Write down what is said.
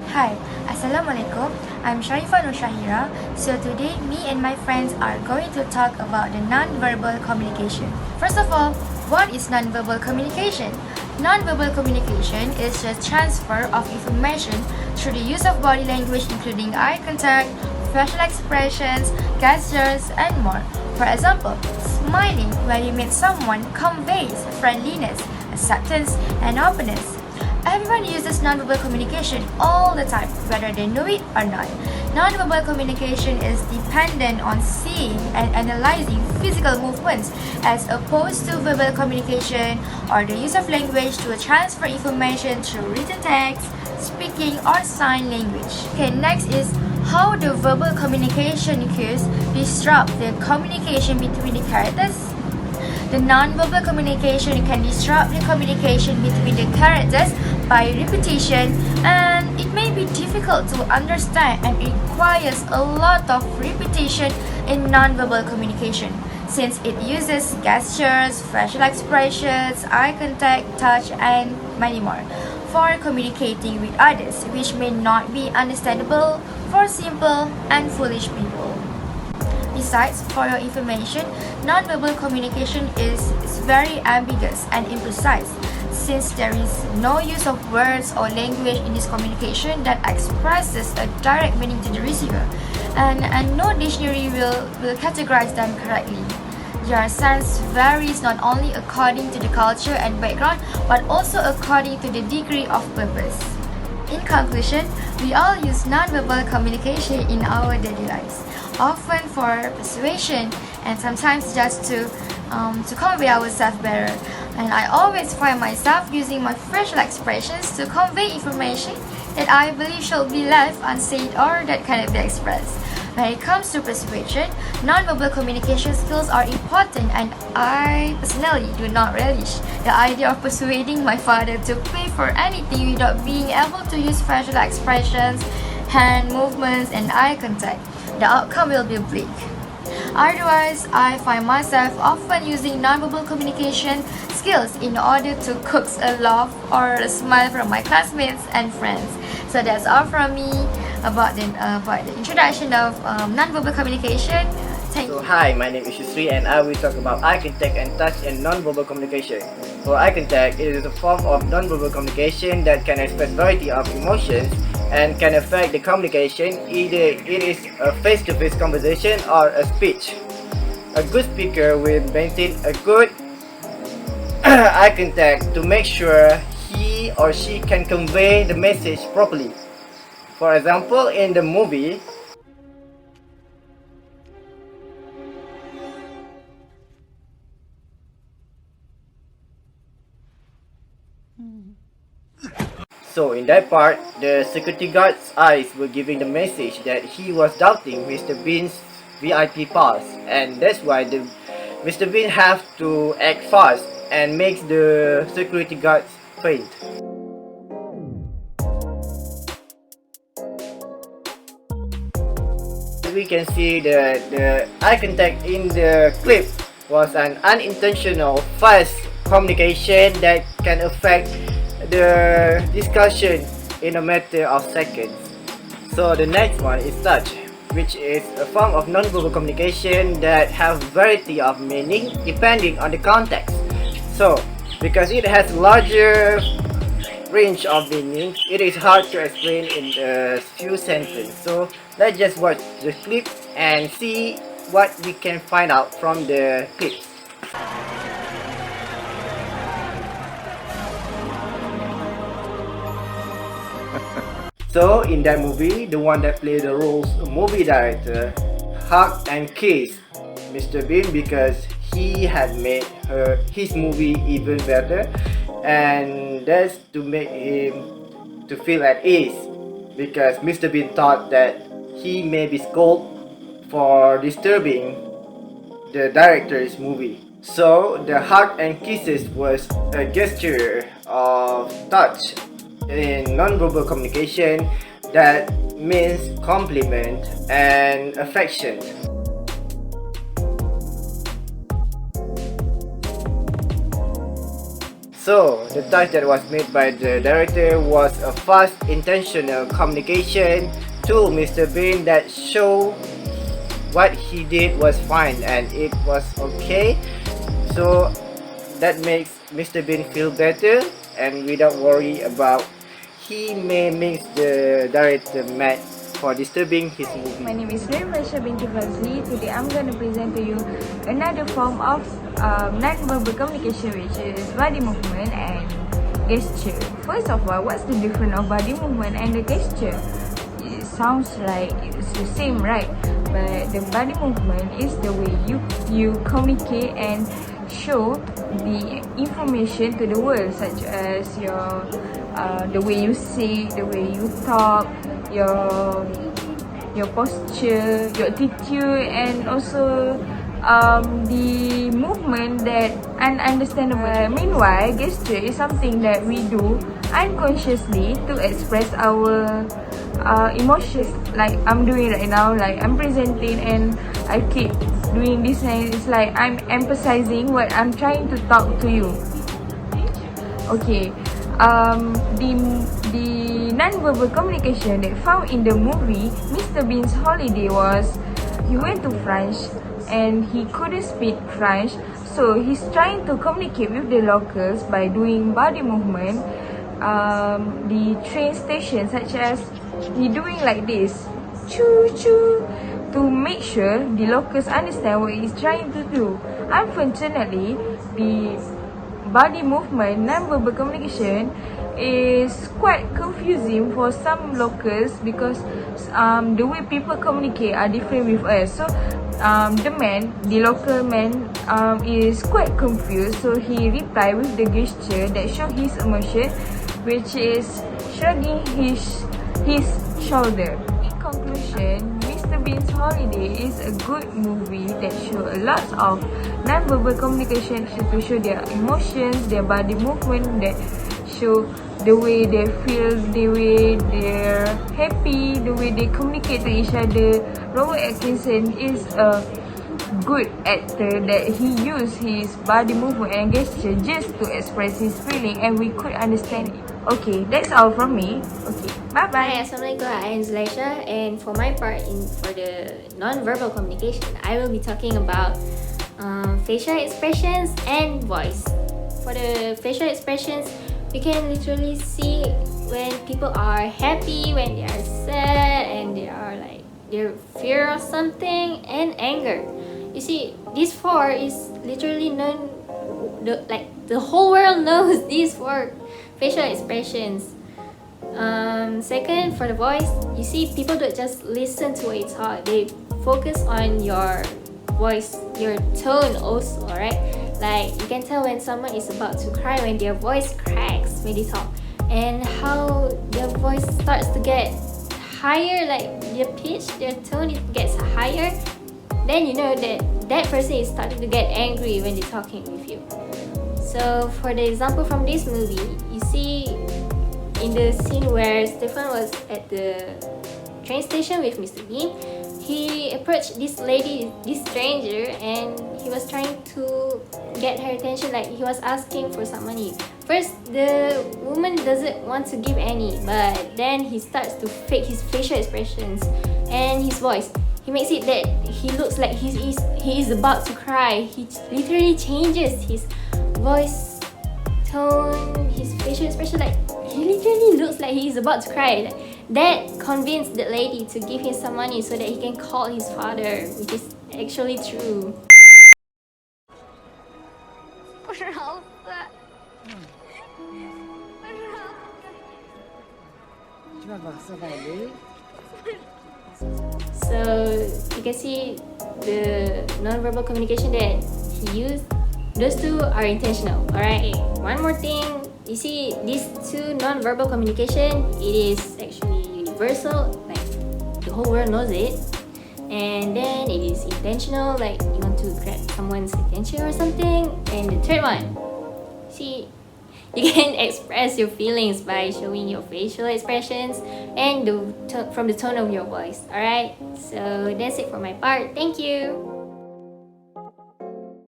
Hi, Assalamualaikum. I'm Sharifah no Shaheira. So today, me and my friends are going to talk about the non-verbal communication. First of all, what is non-verbal communication? Non-verbal communication is the transfer of information through the use of body language, including eye contact, facial expressions, gestures, and more. For example, smiling when you meet someone conveys friendliness, acceptance, and openness. Everyone uses nonverbal communication all the time, whether they know it or not. Nonverbal communication is dependent on seeing and analyzing physical movements as opposed to verbal communication or the use of language to transfer information through written text, speaking, or sign language. Okay, next is how the verbal communication cues disrupt the communication between the characters. The non-verbal communication can disrupt the communication between the characters by repetition, and it may be difficult to understand and requires a lot of repetition in non-verbal communication since it uses gestures, facial expressions, eye contact, touch, and many more for communicating with others, which may not be understandable for simple and foolish people. Besides, for your information, non-verbal communication is very ambiguous and imprecise since there is no use of words or language in this communication that expresses a direct meaning to the receiver, and no dictionary will categorize them correctly. Their sense varies not only according to the culture and background, but also according to the degree of purpose. In conclusion, we all use non-verbal communication in our daily lives, often for persuasion and sometimes just to convey ourselves better. And I always find myself using my facial expressions to convey information that I believe should be left unsaid or that cannot be expressed. When it comes to persuasion, non-verbal communication skills are important, and I personally do not relish the idea of persuading my father to pay for anything without being able to use facial expressions, hand movements, and eye contact. The outcome will be bleak. Otherwise, I find myself often using non-verbal communication skills in order to coax a laugh or a smile from my classmates and friends. So that's all from me about the introduction of non-verbal communication. Thank you. Hi, my name is Yusri and I will talk about eye contact and touch and non-verbal communication. For eye contact, it is a form of non-verbal communication that can express variety of emotions and can affect the communication, either it is a face-to-face conversation or a speech. A good speaker will maintain a good eye contact to make sure he or she can convey the message properly. For example, in the movie, so in that part, the security guard's eyes were giving the message that he was doubting Mr. Bean's VIP pass, and that's why Mr. Bean have to act fast and makes the security guards faint. We can see the eye contact in the clip was an unintentional fast communication that can affect the discussion in a matter of seconds. So the next one is touch, which is a form of non-verbal communication that have variety of meaning depending on the context. So because it has larger range of meanings, it is hard to explain in a few sentences. So let's just watch the clip and see what we can find out from the clips. So in that movie, the one that played the roles of movie director hugged and kissed Mr. Bean because he had made his movie even better, and that's to make him to feel at ease because Mr. Bean thought that he may be scolded for disturbing the director's movie. So the hug and kisses was a gesture of touch in non-verbal communication that means compliment and affection. So, the touch that was made by the director was a fast, intentional communication to Mr. Bean that show what he did was fine and it was okay. So, that makes Mr. Bean feel better and without worry about he may make the director mad for disturbing his movie. My name is Sharifah Binti Fadzli. Today I'm going to present to you another form of non-verbal communication, which is body movement and gesture. First of all, what's the difference of body movement and the gesture? It sounds like it's the same, right? But the body movement is the way you communicate and show the information to the world, such as your the way you say, the way you talk, your posture, your attitude, and also the movement that ununderstandable. Meanwhile, gesture is something that we do unconsciously to express our emotions. Like I'm doing right now, like I'm presenting and I keep doing this, and it's like I'm emphasizing what I'm trying to talk to you. Okay. The non-verbal communication that found in the movie Mr. Bean's holiday was he went to France and he couldn't speak French, so he's trying to communicate with the locals by doing body movement. The train station, such as he doing like this, choo choo, to make sure the locals understand what he's trying to do. Unfortunately, the body movement, non-verbal communication, is quite confusing for some locals because the way people communicate are different with us. So the local man is quite confused. So he replied with the gesture that show his emotion, which is shrugging his shoulder. In conclusion, Mr. Bean's Holiday is a good movie that show a lot of non-verbal communication to show their emotions, their body movement, that show the way they feel, the way they're happy, the way they communicate to each other. Robert Atkinson is a good actor that he used his body movement and gesture just to express his feeling, and we could understand it. Okay, that's all from me. Okay, bye bye. Hi, Assalamualaikum. I am Zulaishah, and for my part for the non-verbal communication, I will be talking about facial expressions and voice. For the facial expressions, we can literally see when people are happy, when they are sad, and they are like their fear of something, and anger. You see, these four is literally known. The whole world knows these four facial expressions. Second, for the voice, you see, people don't just listen to what you talk, they focus on your voice, your tone also, right? Like you can tell when someone is about to cry when their voice cracks when they talk, and how their voice starts to get higher, like their pitch, their tone, it gets higher. Then you know that that person is starting to get angry when they're talking with you. So for the example from this movie, you see in the scene where Stefan was at the train station with Mr. Bean, he approached this lady, this stranger, and he was trying to get her attention, like he was asking for some money. First, the woman doesn't want to give any, but then he starts to fake his facial expressions and his voice. He makes it that he looks like he is about to cry. He literally changes his voice tone, his facial expression, like he literally looks like he is about to cry. Like, that convinced the lady to give him some money so that he can call his father, which is actually true. So you can see the non-verbal communication that he used. Those two are intentional. Alright, one more thing. You see, these two non-verbal communication, it is actually universal, like the whole world knows it. And then it is intentional, like you want to grab someone's attention or something. And the third one, see, you can express your feelings by showing your facial expressions and from the tone of your voice. Alright, so that's it for my part. Thank you.